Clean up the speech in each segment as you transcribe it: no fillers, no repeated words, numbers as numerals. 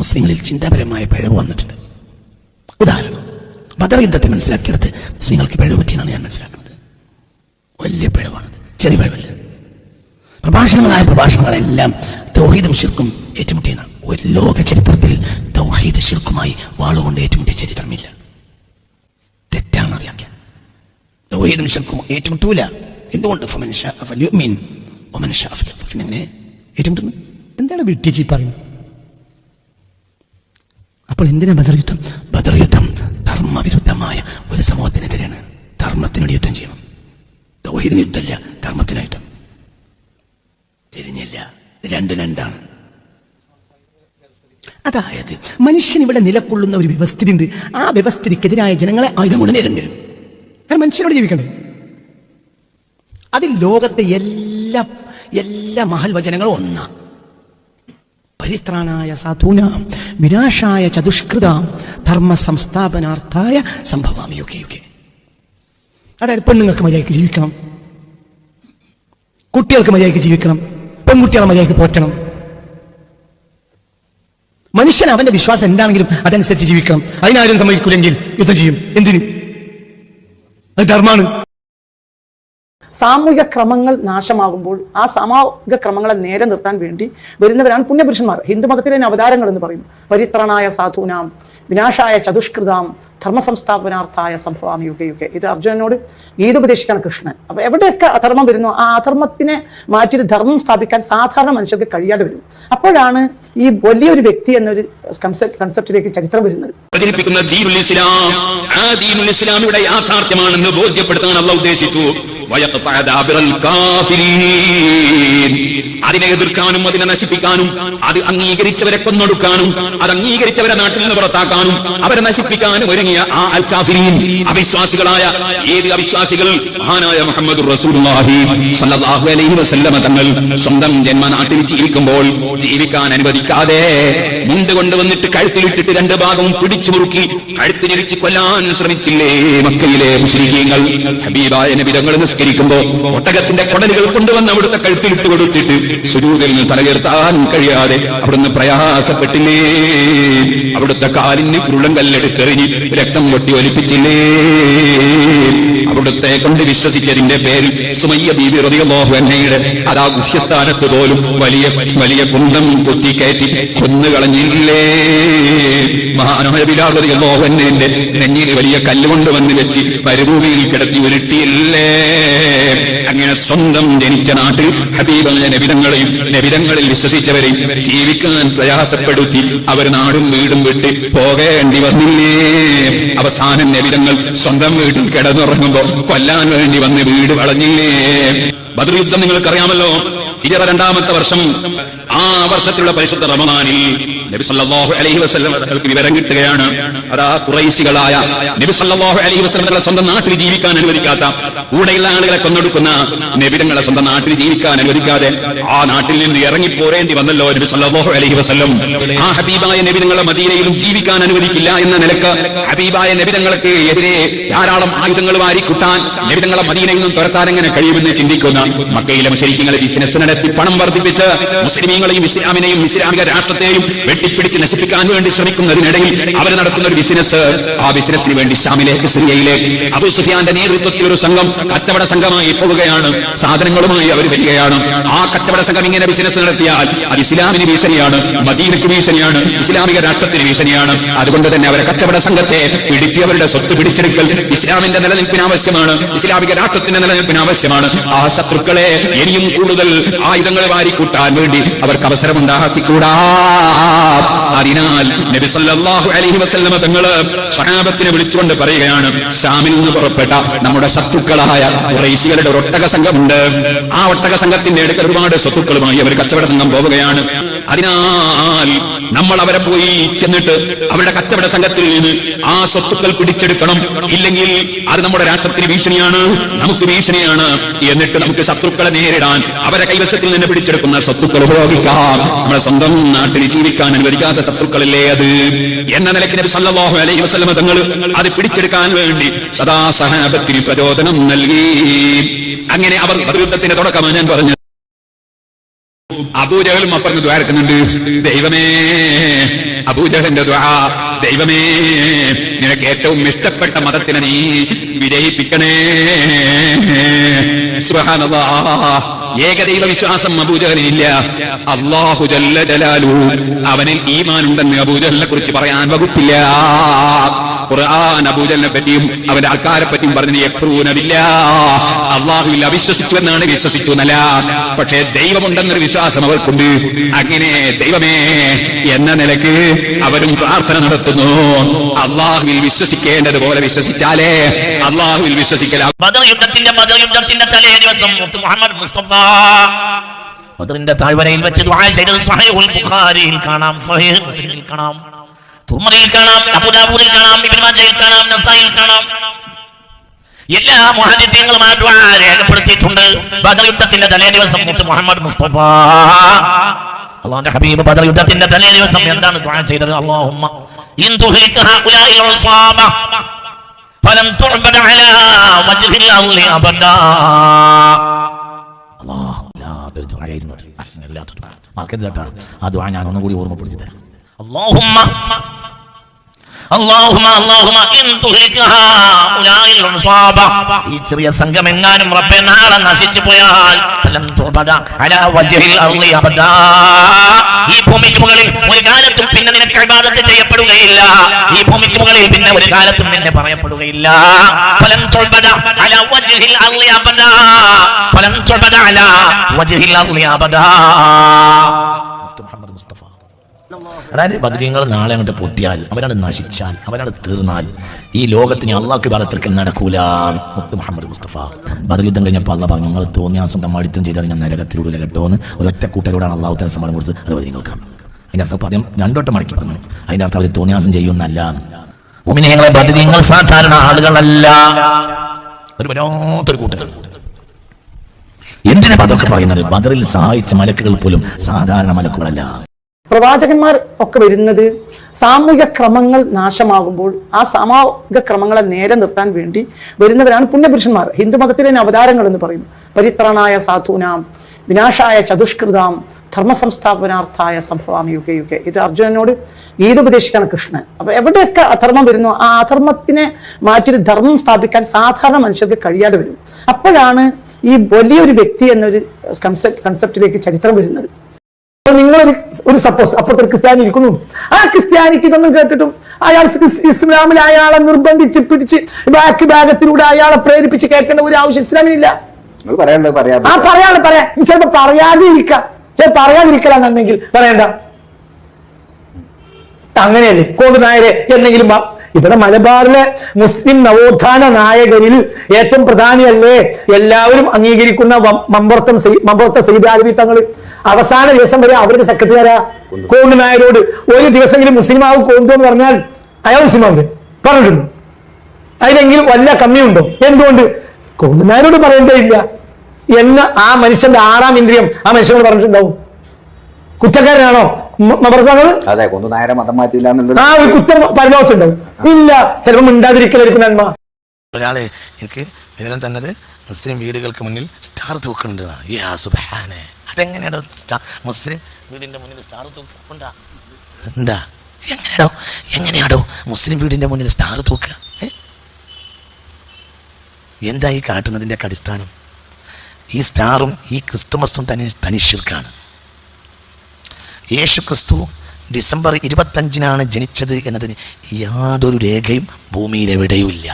മുസ്ലിങ്ങളിൽ ചിന്താപരമായ പിഴവ് വന്നിട്ടുണ്ട്. ഉദാഹരണം, ബദർ യുദ്ധത്തെ മനസ്സിലാക്കിയെടുത്ത് മുസ്ലിങ്ങൾക്ക് പിഴവ് പറ്റിയെന്നാണ് ഞാൻ മനസ്സിലാക്കുന്നത്. വലിയ പിഴവാണത്, ചെറിയ പിഴവല്ല. പ്രഭാഷണങ്ങളെല്ലാം തൗഹീദും ശിർക്കും ഏറ്റുമുട്ടിയെന്ന ഒരു ലോക ചരിത്രത്തിൽ തൗഹീദ് ശിർക്കുമായി വാളുകൊണ്ട് ഏറ്റുമുട്ടിയ ചരിത്രമില്ല. തെറ്റാണ് അറിയാൻ. തൗഹീദും ശിർക്കും ഏറ്റുമുട്ടൂല. എന്തുകൊണ്ട്? എങ്ങനെ ഏറ്റുമുട്ടുന്നു? എന്താണ് വിട്ടിച്ച് പറയുന്നത്? അപ്പോൾ എന്തിനാ ബദർ യുദ്ധം? ബദർ യുദ്ധം ധർമ്മവിരുദ്ധമായ ഒരു സമൂഹത്തിനെതിരെയാണ്. ധർമ്മത്തിനോട് യുദ്ധം ചെയ്യണം. തൗഹീദിന് യുദ്ധമല്ല, ധർമ്മത്തിന് യുദ്ധം. തിരിഞ്ഞില്ല, രണ്ടാണ്. അതായത് മനുഷ്യൻ ഇവിടെ നിലകൊള്ളുന്ന ഒരു വ്യവസ്ഥിതി ഉണ്ട്. ആ വ്യവസ്ഥിതിക്കെതിരായ ജനങ്ങളെ ആയുധം കൊണ്ട് നേരിടേണ്ടി വരും. കാരണം മനുഷ്യനോട് ജീവിക്കണ്ടേ? അതിൽ ലോകത്തെ എല്ലാ മഹൽവചനങ്ങളും ഒന്നാ. പരിത്രാണായ സാധൂനാം വിനാശായ ചതുഷ്കൃതാം ധർമ്മ സംസ്ഥാപനാർത്ഥായ സംഭവാമി യുഗേ. അതായത് പെണ്ണുങ്ങൾക്ക് മര്യാദയ്ക്ക് ജീവിക്കണം, കുട്ടികൾക്ക് മര്യാദയ്ക്ക് ജീവിക്കണം, പെൺകുട്ടികളെ മര്യാദയ്ക്ക് പോറ്റണം. മനുഷ്യൻ അവന്റെ വിശ്വാസം എന്താണെങ്കിലും അതനുസരിച്ച് ജീവിക്കണം. അതിനാരും സമ്മതിക്കൂലെങ്കിൽ യുദ്ധം ചെയ്യും. എന്തിന്? അത് ധർമ്മാണ്. സാമൂഹിക ക്രമങ്ങൾ നാശമാകുമ്പോൾ ആ സാമൂഹിക ക്രമങ്ങളെ നേരെ നിർത്താൻ വേണ്ടി വരുന്നവരാണ് പുണ്യപുരുഷന്മാർ. ഹിന്ദുമതത്തിലെ അവതാരങ്ങൾ എന്ന് പറയും. പരിത്രാണായ സാധൂനാം വിനാശായ ചതുഷ്കൃതാം ധർമ്മ സംസ്ഥാപനാർത്ഥായ സംഭവാമി യുഗേ. ഇത് അർജുനനോട് ഗീതോപദേശിക്കാണ് കൃഷ്ണൻ. അപ്പൊ എവിടെയൊക്കെ അധർമ്മം വരുന്നു ആ അധർമ്മത്തിനെ മാറ്റി ധർമ്മം സ്ഥാപിക്കാൻ സാധാരണ മനുഷ്യർക്ക് കഴിയാതെ വരും. അപ്പോഴാണ് ഈ വലിയൊരു വ്യക്തി എന്നൊരു കൺസെപ്റ്റിലേക്ക് ചരിത്രം വരുന്നത്. പ്രചരിപ്പിക്കുന്ന ദീനുൽ ഇസ്ലാമിയുടെ യാഥാർത്ഥ്യമാണെന്ന് ബോധ്യപ്പെടുത്താൻ അല്ലാഹു ഉദ്ദേശിച്ചു. അതിനെ എതിർക്കാനും അതിനെ നശിപ്പിക്കാനും അത് അംഗീകരിച്ചവരെ കൊന്നൊടുക്കാനും അത് അംഗീകരിച്ചവരെ നാട്ടിൽ നിന്ന് പുറത്താക്കാനും അവരെ നശിപ്പിക്കാനും ഒരുങ്ങിയ ആ അൽ കാഫിരീൻ, അവിശ്വാസികളായ ഏത് അവിശ്വാസികൾ മഹാനായ മുഹമ്മദുർ റസൂലുള്ളാഹി സ്വല്ലല്ലാഹു അലൈഹി വസല്ലമ തങ്ങൾ സ്വന്തം ജന്മനാട്ടിൽ ജീവിക്കുമ്പോൾ ജീവിക്കാൻ അനുവദിക്കാതെ മുണ്ട് കൊണ്ടുവന്നിട്ട് കഴുത്തിലിട്ടിട്ട് രണ്ട് ഭാഗവും പിടിച്ചു മുറുക്കി കഴുത്തിനിരിച്ച് കൊല്ലാൻ ശ്രമിച്ചില്ലേ മക്കയിലെ മുശ്രിക്കീങ്ങൾ? ഹബീബായ നബി തങ്ങൾ നിസ്കരിക്കുമ്പോ ഒട്ടകത്തിന്റെ കൊടലുകൾ കൊണ്ടുവന്ന് അവിടുത്തെ കഴുത്തിലിട്ട് കൊടുത്തിട്ട് സുജൂദിൽ നിന്ന് തലകീർത്താൻ കഴിയാതെ അവിടുന്ന് പ്രയാസപ്പെട്ടില്ലേ? അവിടുത്തെ കാലിന് ഉരുളം കല്ലെടുത്തെറിഞ്ഞ് രക്തം കൊട്ടി ഒലിപ്പിച്ചില്ലേ? അവിടുത്തെ കൊണ്ട് വിശ്വസിച്ചതിന്റെ പേരിൽ സുമയ്യ ബീബി റളിയല്ലാഹു അൻഹയുടെ അതാ ഗുഹ്യസ്ഥാനത്ത് പോലും വലിയ കുന്തം കുത്തിക്കയറ്റി കൊന്നുകളഞ്ഞില്ലേ? മഹാനായ ബിലാൽ റളിയല്ലാഹു അൻഹുവിന്റെ നെഞ്ഞിൽ വലിയ കല്ലുകൊണ്ട് വന്ന് വെച്ച് മരുഭൂമിയിൽ കിടത്തി ഉരുട്ടിയില്ലേ? അങ്ങനെ സ്വന്തം ജനിച്ച നാട്ടിൽ ഹബീബായ നബിതങ്ങളെയും നബിതങ്ങളിൽ വിശ്വസിച്ചവരെയും ജീവിക്കാൻ പ്രയാസപ്പെടുത്തി അവർ നാടും വീടും വിട്ട് പോകേണ്ടി വന്നില്ലേ? അവസാനം നബിതങ്ങൾ സ്വന്തം വീട്ടിൽ കിടന്നുറങ്ങുമ്പോ കൊല്ലാൻ വേണ്ടി വന്ന് വീട് വളഞ്ഞില്ലേ? ബദർ യുദ്ധം നിങ്ങൾക്കറിയാമല്ലോ. 22ാമത്തെ വർഷം, ആ വർഷത്തിലുള്ള പരിശുദ്ധ റമദാനിൽ നബി സല്ലല്ലാഹു അലൈഹി വസല്ലം തങ്ങൾക്ക് വിവരം കിട്ടുകയാണ്. അതാ ഖുറൈശികളായ നബി സല്ലല്ലാഹു അലൈഹി വസല്ലം തങ്ങളെ സ്വന്തം നാട്ടിൽ ജീവിക്കാൻ അനുവദിക്കാത്ത, കൂടെയുള്ള ആളുകളെ കൊന്നൊടുക്കുന്ന നബിതങ്ങളെ സ്വന്തം നാട്ടിൽ ജീവിക്കാൻ അനുവദിക്കാതെ ആ നാട്ടിൽ നിന്ന് ഇറങ്ങിപ്പോരേണ്ടി വന്നല്ലോ നബി സല്ലല്ലാഹു അലൈഹി വസല്ലം. ആ ഹബീബായ നബിതങ്ങളെ മദീനയിലും ജീവിക്കാൻ അനുവദിക്കില്ല എന്ന നിലക്ക് ഹബീബായ നബിതങ്ങൾക്ക് എതിരെ ധാരാളം ആയുധങ്ങൾ വാരിക്കുട്ടാൻ നബിതങ്ങളെ മദീനയിൽ നിന്നും തുരത്താൻ എങ്ങനെ കഴിയുമെന്ന് ചിന്തിക്കുന്ന മക്കയിലെ മുശ്രിക്കീങ്ങളെ ബിസിനസ് നടത്തി പണം വർദ്ധിപ്പിച്ച് മുസ്ലിമീങ്ങളെയും ഇസ്ലാമിനെയും ഇസ്ലാമിക രാഷ്ട്രത്തെയും വെട്ടിപ്പിടിച്ച് നശിപ്പിക്കാൻ വേണ്ടി ശ്രമിക്കുന്നതിനിടയിൽ അവർ നടത്തുന്ന ഒരു ബിസിനസ്, ആ ബിസിനസിന് വേണ്ടി ശാമിലേക്ക്, സിറിയയിലേക്ക് അബൂ സുഫിയാന്റെ നേതൃത്വത്തിൽ ഒരു സംഘം കച്ചവട സംഘമായി പോവുകയാണ്. സാധനങ്ങളുമായി അവർ വരികയാണ്. ആ കച്ചവട സംഘം ഇങ്ങനെ ബിസിനസ് നടത്തിയാൽ അത് ഇസ്ലാമിന് ഭീഷണിയാണ്, മദീനയ്ക്ക് ഭീഷണിയാണ്, ഇസ്ലാമിക രാഷ്ട്രത്തിന് ഭീഷണിയാണ്. അതുകൊണ്ട് തന്നെ അവരെ കച്ചവട സംഘത്തെ പിടിച്ച് അവരുടെ സ്വത്ത് പിടിച്ചെടുക്കൽ ഇസ്ലാമിന്റെ നിലനിൽപ്പിന് ആവശ്യമാണ്, ഇസ്ലാമിക രാഷ്ട്രത്തിന്റെ നിലനിൽപ്പിന് ആവശ്യമാണ്. ആ ശത്രുക്കളെ ഇനിയും കൂടുതൽ ആയുധങ്ങൾ വാരിക്കൂട്ടാൻ വേണ്ടി അവർക്ക് അവസരമുണ്ടാക്കിക്കൂടാ. അതിനാൽ നബി സല്ലല്ലാഹു അലൈഹി വസല്ലമ തങ്ങള് സഹാബത്തിനെ വിളിച്ചുകൊണ്ട് പറയുകയാണ്, ശാമിൽ നിന്ന് പുറപ്പെട്ട നമ്മുടെ ശത്രുക്കളായ ഖുറൈശികളുടെ ഒരു ഒട്ടക സംഘമുണ്ട്. ആ ഒട്ടക സംഘത്തിന്റെ അടുക്കൽ ഒരുപാട് സ്വത്തുക്കളുമായി അവർ കച്ചവട സംഘം പോവുകയാണ്. അതിനാൽ നമ്മൾ അവരെ പോയി ചെന്നിട്ട് അവരുടെ കച്ചവട സംഘത്തിൽ നിന്ന് ആ സ്വത്തുക്കൾ പിടിച്ചെടുക്കണം. ഇല്ലെങ്കിൽ അത് നമ്മുടെ രാഷ്ട്രത്തിന് ഭീഷണിയാണ്, നമുക്ക് ഭീഷണിയാണ്. എന്നിട്ട് നമുക്ക് ശത്രുക്കളെ നേരിടാൻ അവരെ കൈവശത്തിൽ നിന്ന് പിടിച്ചെടുക്കുന്ന സ്വത്തുക്കൾ ഉപയോഗിക്കാം. നമ്മുടെ സ്വന്തം നാട്ടിൽ ജീവിക്കാൻ അനുവദിക്കാത്ത ശത്രുക്കളല്ലേ അത് എന്ന നിലയ്ക്ക് നബി സല്ലല്ലാഹു അലൈഹി വസല്ലം തങ്ങൾ അത് പിടിച്ചെടുക്കാൻ വേണ്ടി സദാ സഹാബത്തിന് പ്രചോദനം നൽകി. അങ്ങനെ അവർ ബദർ യുദ്ധത്തിന്റെ തുടക്കമാണ് ഞാൻ പറഞ്ഞത്. അബൂജഹലും അപ്പുറത്ത് ദ്വാരക്കുന്നുണ്ട്. ദൈവമേ, അബൂജഹലിന്റെ ദ്വാ, ദൈവമേ നിനക്ക് ഏറ്റവും ഇഷ്ടപ്പെട്ട മതത്തിനെ നീ വിജയിപ്പിക്കണേ. സുബ്ഹാനല്ലാഹ്. ഏകദൈവ വിശ്വാസം അബൂജഹലിനില്ല. അല്ലാഹു ജല്ല ജലാലുഹു അവനിൽ ഈമാൻ ഉണ്ടെന്ന് അബൂജഹലിനെ കുറിച്ച് പറയാൻ വകുപ്പില്ല. ഖുർആൻ അബൂജഹലിനെ പറ്റിയും അവന്റെ ആൾക്കാരെ പറ്റിയും പറഞ്ഞു യക്ഫറൂന ബില്ലാഹ്, അല്ലാഹുവിൽ അവിശ്വസിച്ചു എന്നാണ്, വിശ്വസിച്ചു എന്നല്ല. പക്ഷേ ദൈവമുണ്ടെന്നൊരു വിശ്വാസം അവർക്കുണ്ട്. അങ്ങനെ ദൈവമേ എന്ന നിലക്ക് അവരും പ്രാർത്ഥന നടത്തുന്നു. അല്ലാഹുവിൽ വിശ്വസിക്കേണ്ടതുപോലെ വിശ്വസിച്ചാലേ അല്ലാഹുവിൽ വിശ്വസിക്കലാ. ബദർ യുദ്ധത്തിന്റെ തലേ ദിവസം മുഹമ്മദ് മുസ്തഫ ബദറിന്റെ താഴ്വരയിൽ വെച്ച് ദുആ ചെയ്തത് സഹീഹുൽ ബുഖാരിയിൽ കാണാം, സഹീഹ് മുസ്ലിമിൽ കാണാം, തുർമുദിയിൽ കാണാം, അബൂദാവൂദിൽ കാണാം, ഇബ്നു മാജയിൽ കാണാം, നസായിൽ കാണാം. എല്ലാ മുഹദ്ദിഥീങ്ങളും ആ ദുആ രേഖപ്പെടുത്തിയിട്ടുണ്ട്. ബദർ യുദ്ധത്തിന്റെ തലേ ദിവസം മുഹമ്മദ് മുസ്തഫ അല്ലാഹുവിന്റെ ഹബീബ് ബദർ യുദ്ധത്തിന്റെ തലേ ദിവസം എന്താണ് ദുആ ചെയ്തത്? അല്ലാഹുമ്മ ഇൻ തുഹ്ലിക ഹഉലാഇൽ ഉസാബ ഫലൻ തുഅബദ അലാ വജ്ഹിൽ അർളി അബദാ. അല്ലാഹു ലാ ദുആയിരുന്നു മാർക്കറ്റ് ദാ ആ ദുആ ഞാൻ ഒന്നുകൂടി ഓർമ്മപ്പെടുത്തി തരാം. അല്ലാഹുമ്മ ഇൻ തുഹ്ലിക ഹഉലാഇൽ ഉസാബ, ഈ ചെറിയ സംഘം എങ്ങാനും റബ്ബേ നാളെ നശിച്ചു പോയാൽ ഫലൻ തുഅബദ അലാ വജ്ഹിൽ അർളി അബദാ, ഈ ഭൂമിക്ക് മുകളിൽ ഒരു കാലത്തും പിന്നെ നിനക്ക് ഇബാദത്ത് ചെയ്യപ്പെടുകയില്ല. ഈ ഭൂമിക്ക് മുകളിൽ പിന്നെ ഒരു കാലത്തും നിന്നെ പറയപ്പെടുകയില്ല. ഫലൻ തുഅബദ അലാ വജ്ഹിൽ അർളി അബദാ, ഫലൻ തുഅബദ അലാ വജ്ഹിൽ അർളി അബദാ. മുഹമ്മദ് മുസ്തഫ. അതായത് ബദരീങ്ങൾ നാളെ അങ്ങോട്ട് പൊട്ടിയാൽ, അവരാണ് നശിച്ചാൽ, അവരാണ് തീർന്നാൽ ഈ ലോകത്തിന് അള്ളാഹ്ക്ക് ഇബാദത്ത് നടക്കൂല. മുത്ത് മുഹമ്മദ് മുസ്തഫ. ബദർ യുദ്ധം കഴിഞ്ഞപ്പോൾ അള്ളാഹ് പറഞ്ഞു, നിങ്ങൾ തോന്നിയാസം തമ്മാടിത്തം ചെയ്താൽ ഞാൻ നരകത്തിലൂടെ കേട്ടോ എന്ന് ഒരൊറ്റ കൂട്ടരോടാണ് അള്ളാഹു തആല സമ്മാനം കൊടുത്തത്. അത് ബദരീങ്ങൾക്കാണ്. അതിന്റെ അർത്ഥം ആദ്യം രണ്ടോട്ടം മടക്കി പറഞ്ഞു. അതിന്റെ അർത്ഥം അവർ തോന്നിയാസം ചെയ്യുന്നല്ല. മുഅ്മിനീങ്ങളെ, ബദരീങ്ങൾ സാധാരണ ആളുകളല്ല, ഒരു വല്ലാത്തൊരു കൂട്ടർ. എന്തിനാ അതൊക്കെ പറയുന്നത്? ബദറിൽ സഹായിച്ച മലക്കുകൾ പോലും സാധാരണ മലക്കുകളല്ല. പ്രവാചകന്മാർ ഒക്കെ വരുന്നത് സാമൂഹിക ക്രമങ്ങൾ നാശമാകുമ്പോൾ ആ സാമൂഹിക ക്രമങ്ങളെ നേരെ നിർത്താൻ വേണ്ടി വരുന്നവരാണ് പുണ്യപുരുഷന്മാർ. ഹിന്ദുമതത്തിലെ അവതാരങ്ങൾ എന്ന് പറയും. പരിത്രണായ സാധൂനാം വിനാശായ ചതുഷ്കൃതാം ധർമ്മസംസ്ഥാപനാർത്ഥായ സംഭവാമി യുഗേ യുഗേ. ഇത് അർജുനനോട് ഗീതോപദേശിക്കാണ് കൃഷ്ണൻ. അപ്പൊ എവിടെയൊക്കെ അധർമ്മം വരുന്നു ആ അധർമ്മത്തിനെ മാറ്റി ധർമ്മം സ്ഥാപിക്കാൻ സാധാരണ മനുഷ്യർക്ക് കഴിയാതെ വരും. അപ്പോഴാണ് ഈ വലിയൊരു വ്യക്തി എന്നൊരു കൺസെപ്റ്റിലേക്ക് ചരിത്രം വരുന്നത്. നിങ്ങളൊരു സപ്പോസ് അപ്പുറത്തൊരു ക്രിസ്ത്യാനി ഇരിക്കുന്നു. ആ ക്രിസ്ത്യാനിക്ക് ഇതൊന്നും കേട്ടിട്ടും അയാൾ ഇസ്ലാമിൽ അയാളെ നിർബന്ധിച്ച് പിടിച്ച് ഭാഗത്തിലൂടെ അയാളെ പ്രേരിപ്പിച്ച് കേൾക്കേണ്ട ഒരു ആവശ്യം ഇസ്ലാമിനില്ല. പറയാം ചിലപ്പോ പറയാതിരിക്കലാന്നുണ്ടെങ്കിൽ പറയണ്ട. അങ്ങനെയല്ലേ കോടുനായരെ എന്നെങ്കിലും ഇവിടെ മലബാറിലെ മുസ്ലിം നവോത്ഥാന നായകരിൽ ഏറ്റവും പ്രധാനിയല്ലേ എല്ലാവരും അംഗീകരിക്കുന്ന മമ്പുറത്തെ സയ്യിദ് ആലവി തങ്ങൾ. അവസാന ദിവസം വരെ അവരുടെ സെക്രട്ടറിയാരാ? കോണ്ട് നായരോട് ഒരു ദിവസമെങ്കിലും മുസ്ലിം ആവും കോന്തു എന്ന് പറഞ്ഞാൽ അയാൾ മുസ്ലിമാവുണ്ട് പറഞ്ഞിട്ടുണ്ടോ? അതിലെങ്കിലും വല്ല കമ്മിയുണ്ടോ? എന്തുകൊണ്ട്? കോണ്ട് നായരോട് പറയേണ്ടേ ഇല്ല എന്ന് ആ മനുഷ്യന്റെ 6ാം ഇന്ദ്രിയം ആ മനുഷ്യനോട് പറഞ്ഞിട്ടുണ്ടാവും. കുറ്റക്കാരനാണോ മമ്പുറത്താങ്കൾ? ആ ഒരു കുറ്റം പരലോകത്തുണ്ടാവും. ഇല്ല, ചിലപ്പോൾ മിണ്ടാതിരിക്കലായിരിക്കും നന്മ. ഒരാളെ എനിക്ക് വിവരം തന്നത് മുസ്ലിം വീടുകൾക്ക് മുന്നിൽ സ്റ്റാർ തൂക്കുന്നുണ്ട്. അതെങ്ങനെയാണോ മുസ്ലിം വീടിന്റെ മുന്നിൽ സ്റ്റാർ തൂക്കുണ്ടാ? എങ്ങനെയാണോ മുസ്ലിം വീടിന്റെ മുന്നിൽ സ്റ്റാർ തൂക്കുക? എന്താ ഈ കാട്ടുന്നതിൻ്റെ ഒക്കെ അടിസ്ഥാനം? ഈ സ്റ്റാറും ഈ ക്രിസ്തുമസും തനി ശിർക്കാണ്. യേശു ക്രിസ്തു ഡിസംബർ 25 ജനിച്ചത് എന്നതിന് യാതൊരു രേഖയും ഭൂമിയിൽ എവിടെയുമില്ല.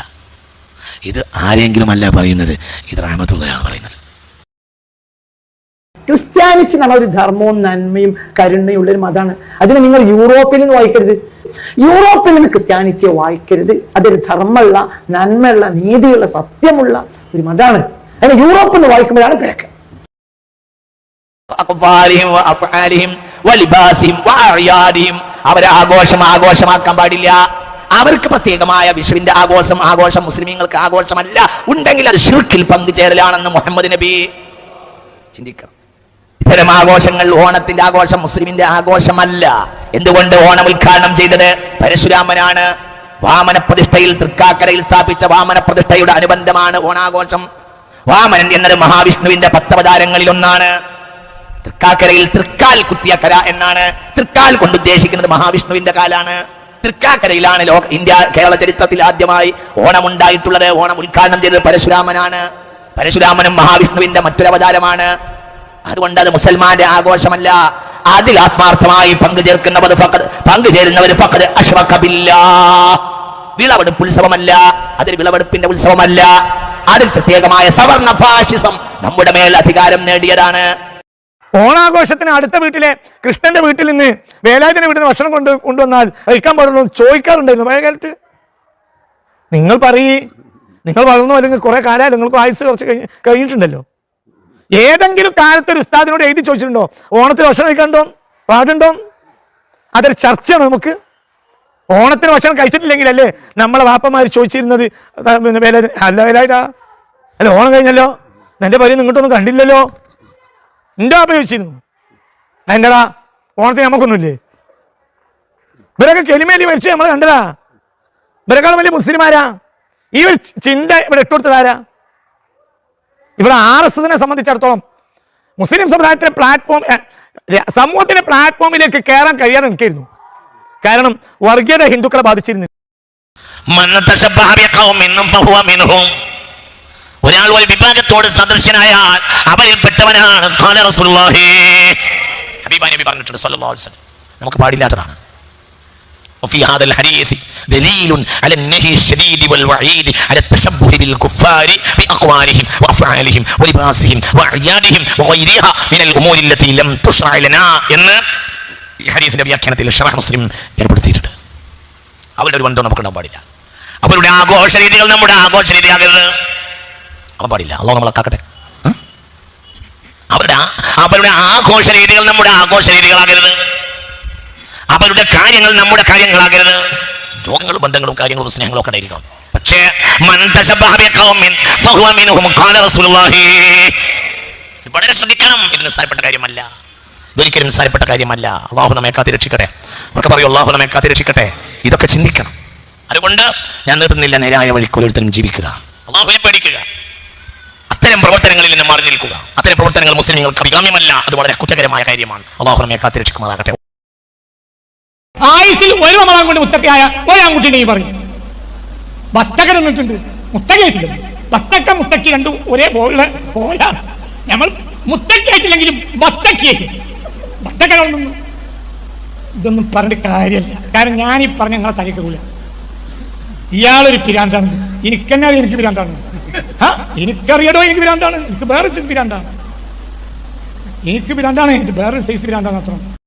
ഇത് ആരെങ്കിലും അല്ല പറയുന്നത്, ഇത് റഹ്മത്തുള്ളയാണ് പറയുന്നത്. ക്രിസ്ത്യാനിറ്റി എന്ന് പറഞ്ഞ ഒരു ധർമ്മവും നന്മയും കരുണയും ഉള്ളൊരു മതമാണ്. അതിനെ നിങ്ങൾ യൂറോപ്പിൽ നിന്ന് വായിക്കരുത്. യൂറോപ്പിൽ നിന്ന് ക്രിസ്ത്യാനിറ്റിയെ വായിക്കരുത്. അതൊരു ധർമ്മമുള്ള, നന്മയുള്ള, നീതിയുള്ള, സത്യമുള്ള ഒരു മതമാണ്. അതിന് യൂറോപ്പിൽ നിന്ന് വായിക്കുമ്പോഴാണ് പിഴക്ക്. അവരെ ആഘോഷമാക്കാൻ പാടില്ല. അവർക്ക് പ്രത്യേകമായ വിഷുവിന്റെ ആഘോഷം മുസ്ലിമീങ്ങൾക്ക് ആഘോഷമല്ല. ഉണ്ടെങ്കിൽ അത് ശിർക്കിൽ പങ്കുചേരലാണെന്ന് മുഹമ്മദ് നബി ചിന്തിക്കണം. ഇത്തരം ആഘോഷങ്ങൾ, ഓണത്തിന്റെ ആഘോഷം മുസ്ലിമിന്റെ ആഘോഷമല്ല. എന്തുകൊണ്ട്? ഓണം ഉദ്ഘാടനം ചെയ്തത് പരശുരാമനാണ്. വാമന പ്രതിഷ്ഠയിൽ തൃക്കാക്കരയിൽ സ്ഥാപിച്ച വാമന പ്രതിഷ്ഠയുടെ അനുബന്ധമാണ് ഓണാഘോഷം. വാമനൻ എന്നത് മഹാവിഷ്ണുവിന്റെ 10 അവതാരങ്ങളിൽ ഒന്നാണ്. തൃക്കാക്കരയിൽ തൃക്കാൽ കുത്തിയ കര എന്നാണ്. തൃക്കാൽ കൊണ്ട് ഉദ്ദേശിക്കുന്നത് മഹാവിഷ്ണുവിന്റെ കാലാണ്. തൃക്കാക്കരയിലാണ് ഇന്ത്യ കേരള ചരിത്രത്തിൽ ആദ്യമായി ഓണം ഉണ്ടായിട്ടുള്ളത്. ഓണം ഉദ്ഘാടനം ചെയ്തത് പരശുരാമനാണ്. പരശുരാമനും മഹാവിഷ്ണുവിന്റെ മറ്റൊരവതാരമാണ്. അതുകൊണ്ട് അത് മുസൽമാന്റെ ആഘോഷമല്ല. അതിൽ ആത്മാർത്ഥമായി പങ്കുചേരുന്നവർ ഫഖദ് അശ്റക ബില്ലാഹ്. വിളവെടുപ്പ് ഉത്സവമല്ല, അതൊരു വിളവെടുപ്പിന്റെ ഉത്സവമല്ല. അതിൽ പ്രത്യേകമായ സവർണ ഫാഷിസം നമ്മുടെ മേൽ അധികാരം നേടിയതാണ്. ഓണാഘോഷത്തിന് അടുത്ത വീട്ടിലെ കൃഷ്ണന്റെ വീട്ടിൽ നിന്ന് വേലായുധന്റെ വീട്ടിൽ നിന്ന് ഭക്ഷണം കൊണ്ടുവന്നാൽ കഴിക്കാൻ പാടുള്ളൂ ചോദിക്കാറുണ്ടായിരുന്നു പഴയ കാലത്ത്. നിങ്ങൾ വളർന്നു അല്ലെങ്കിൽ കുറെ കാലമായി നിങ്ങൾക്ക് ആയുസ് കുറച്ച് കഴിഞ്ഞിട്ടുണ്ടല്ലോ. ഏതെങ്കിലും കാലത്ത് ഒരു ഉസ്താദിനോട് എഴുതി ചോദിച്ചിട്ടുണ്ടോ ഓണത്തിന് ഭക്ഷണം കഴിക്കാണ്ടോ പാടുണ്ടോ? അതൊരു ചർച്ചയാണ്. നമുക്ക് ഓണത്തിന് ഭക്ഷണം കഴിച്ചിട്ടില്ലെങ്കിൽ അല്ലേ നമ്മളെ വാപ്പമാർ ചോദിച്ചിരുന്നത് പിന്നെ വേലായുധൻ അല്ല ഓണം കഴിഞ്ഞല്ലോ എൻ്റെ പേര് നിങ്ങോട്ടൊന്നും കണ്ടില്ലല്ലോ. എൻ്റെ വാപ്പ ചോദിച്ചിരുന്നു. എന്റെടാ ഓണത്തിന് നമുക്കൊന്നുമില്ലേ? ഇവരൊക്കെ കെലിമേലി മരിച്ച് നമ്മൾ കണ്ടതാ. ഇവരെക്കാളും വലിയ മുസ്ലിമാരാ. ഈ ഒരു ചിന്ത ഇവിടെ ഇട്ടുകൊടുത്തതാരാ? ഇവിടെ RSSനെ സംബന്ധിച്ചിടത്തോളം മുസ്ലിം സമുദായത്തിലെ സമൂഹത്തിന്റെ പ്ലാറ്റ്ഫോമിലേക്ക് കയറാൻ കഴിയാതെ നിൽക്കായിരുന്നു. കാരണം വർഗീയത ഹിന്ദുക്കളെ ബാധിച്ചിരുന്നു. ഒരാൾ ഒരു വിഭാഗത്തോട് സദൃശനായാൽ അവരിൽപ്പെട്ടവനാണ്. ഹബീബാനബി പറഞ്ഞിട്ടുണ്ട് സല്ലല്ലാഹു അലൈഹി വസല്ലം. നമുക്ക് പാടില്ലാത്തതാണ്. وفي هذا الحديث دليل على النهي الشديد والوعيد على التشبه بالكفار بأقوالهم وأفعالهم ولباسهم وأعيادهم وغيرها من الأمور التي لم تشرع لنا എന്ന് ഈ ഹദീസിന്റെ വ്യാഖ്യാനത്തിൽ ശറഹ് മുസ്ലിം ഏർപ്പെടുത്തിയിട്ടുണ്ട്. അവരുടെ ഒരു ബന്ധം നമുക്ക് ഉണ്ടാകാൻ പാടില്ല. അവരുടെ ആഘോഷ രീതികൾ നമ്മുടെ ആഘോഷ രീതിയാകരുത്. അവൻ പാടില്ല. അല്ലാഹു നമ്മളെ കാക്കട്ടെ. അവരുടെ ആഘോഷ രീതികൾ നമ്മുടെ ആഘോഷ രീതികളാകരുത്. അവരുടെ കാര്യങ്ങൾ നമ്മുടെ കാര്യങ്ങളാകരുത്. രോഗങ്ങളും ബന്ധങ്ങളും കാര്യങ്ങളും സ്നേഹങ്ങളും ഒക്കെ ആയിരിക്കണം. പക്ഷേ വളരെ ശ്രദ്ധിക്കണം. ഇത് നിസ്സാരപ്പെട്ട കാര്യമല്ല. ഇതൊരിക്കലും നിസ്സാരപ്പെട്ട കാര്യമല്ല. അള്ളാഹു നമ്മെ കാത്തിരക്ഷിക്കട്ടെ. അവർക്ക് പറയൂ അള്ളാഹു നമ്മെ കാത്തിരക്ഷിക്കട്ടെ. ഇതൊക്കെ ചിന്തിക്കണം. അതുകൊണ്ട് ഞാൻ നിർത്തുന്നില്ല. നേരായ വഴിക്ക് ഓരോരുത്തരും ജീവിക്കുക, അള്ളാഹുവിനെ പേടിക്കുക, അത്തരം പ്രവർത്തനങ്ങളിൽ നിന്ന് മാറി നിൽക്കുക. അത്തരം പ്രവർത്തനങ്ങൾ മുസ്ലിങ്ങൾക്ക് അഭികാമ്യമല്ല. അത് വളരെ കുറ്റകരമായ കാര്യമാണ്. അള്ളാഹു നമ്മെ കാത്തിരക്ഷിക്കുമാറാകട്ടെ. ആയുസിൽ ഒരു റമളാൻ കൊണ്ട് മുത്തക്കയായ ഒരാൺകുട്ടിനെ പറയും ബത്തക്ക നിന്നിട്ടുണ്ട്. മുത്തക്കയറ്റില്ല. ബത്തക്ക മുത്തക്കി രണ്ടും ഒരേ പോലാണ്. നമ്മൾ മുത്തക്കയറ്റില്ലെങ്കിലും ബത്തക്കയറ്റും. ബത്തക്കനൊന്നും ഇതൊന്നും പറഞ്ഞിട്ട് കാര്യമല്ല. കാരണം ഞാനീ പറഞ്ഞ ഞങ്ങളെ തലയ്ക്കൂല. ഇയാളൊരു പിരാന്താണ്. എനിക്കെന്നെ എനിക്ക് പിരാന്താണ്. എനിക്കറിയടോ എനിക്ക് പിരാന്താണ്. എനിക്ക് വേറെ സൈസ് പിരാന്താണ്. എനിക്ക് പിരാന്താണ്. ഇത് വേറൊരു സൈസ് പിരാന്താണ് അത്ര.